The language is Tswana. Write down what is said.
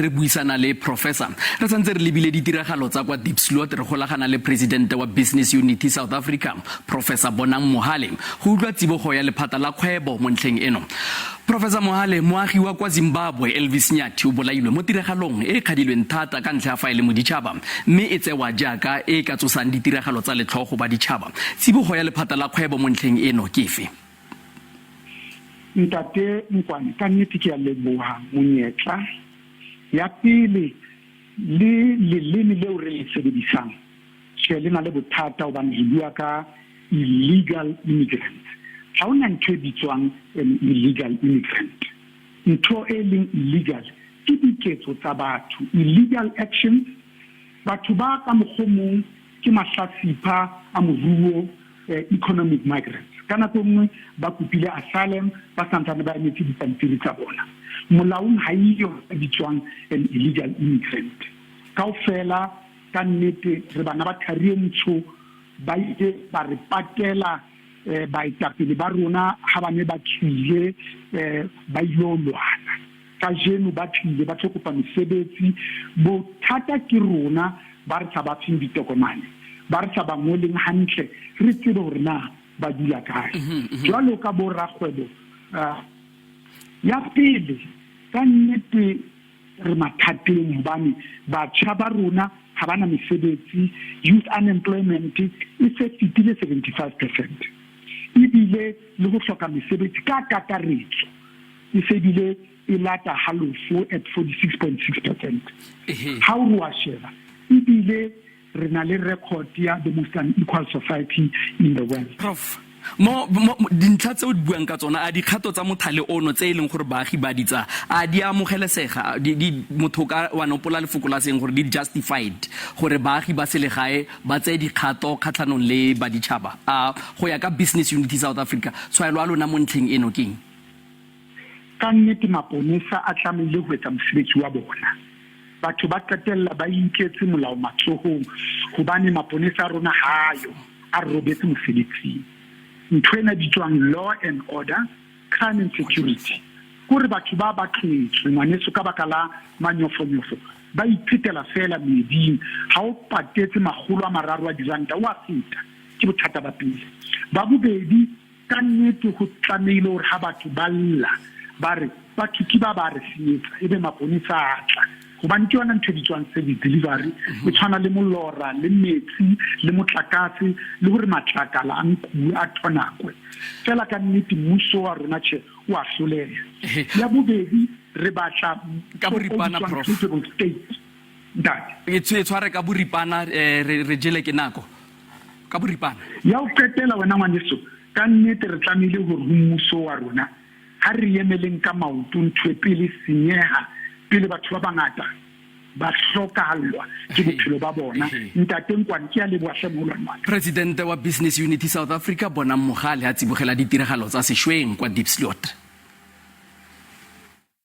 re buisana le professor re santse re lebile ditiragalo tsa kwa Diepsloot re golagana le Presidente wa Business Unity South Africa Professor Bonang Mohale go utlwa tsibogo ya lephata la kgwebo mo ntlheng eno. Professor Mohale, moagi wa kwa Zimbabwe Elvis Nyathi o bolailwe mo tiragalong e khadilweng thata ka ntlha ya faele mo ditšhaba mme e tsewa jaaka e ka tsosang ditiragalo tsa letlhogo ba ditšhaba. Tsibogo ya lephata la kgwebo mo ntlheng eno ke efe? Ntate Nkwane ka nnete ke a leboha monyetla ya pele le leleme leo re le sebedisang se le na le bothata hobane re bua ka illegal immigrants. Ha ona ntho e bitswang illegal immigrant. Ntho e leng illegal ke diketso tsa batho, illegal actions. Batho ba ka mogomong ke mahlatsipa a moruo, economic migrants. Kana tongwe ba kupile asylum ba santsane ba emetse dipampiri tsa bona. Molaong ha iyo e bitswang an illegal immigrant. Kaofela ka nnete re bana ba tharientsho ba ile ba re patela ba itapele ba rona ha ba ne ba tlile ba ilo lwana ka jeno ba tlile ba tlokopa mesebetsi bothata ke rona ba re tsa ba tseng ditokomane ba re tsa ba ngoleng hantle re tsebe hore na ba dula kae jwalo ka bo rakgwebo ya pele ka nnete re mathateng hobane batjha ba rona ha bana mesebetsi, youth unemployment e se fitile 75%. Ibile le go hloka mesebetsi ka kakaretso e se bile e lata halofo at 46.6%. Ha o wa sheba ibile re na le record ya the most unequal society in the world. Prof mo dintlha tse o di buang ka tsona a dikgato tsa mothale ono tse e leng gore baagi ba ditsa a di amogelesega di motho ka wa nopola lefoko la seng gore di justified gore baagi ba selegae ba tse dikgato kgatlhanong le ba ditšhaba go ya ka Business Unity South Africa tshwaelo a lona mo ntlheng eno keng? Ka nnete maponesa a tlamehile go etsa mosebetsi wa bona. Batho ba qetella ba inketse molao matsohong hobane maponesa a rona hayo a robetse mosebetsi. Ntwena bitswang law and order, crime and security. Gore batho ba tletse ngwaneso ka baka la manyofonyofo ba iphetela fela meding ha o patetse magolo a mararo a diranta wa feta ke bothata ba pele. Ba bobedi ka nnete go tlameile hore ha batho ba lla ba re batho ke ba re senyetsa ebe maponisa a tla hobane ke yona ntho bitswang service delivery e tshwana le molora le metsi le motlakase le gore matlakala a nku a tonakwe fela ka nnete mmuso wa rona tše o a hloleha ya bobedi re batla ka boripana prof e tshware ka boripana re jele ke nako ka boripana ya o qetela wena ngwaneso ka nnete re tlamehile gore mmuso wa rona ha re emeleng ka maoto ntwe pele senyeha pele batho ba bangata ba hlokahalwa ke bophelo ba bona ntate Nkwane ke a leboha hlemolwana. Presidente wa Business Unity South Africa Bonang Mohale a tsibogela ditiragalo tsa sešweng kwa Diepsloot.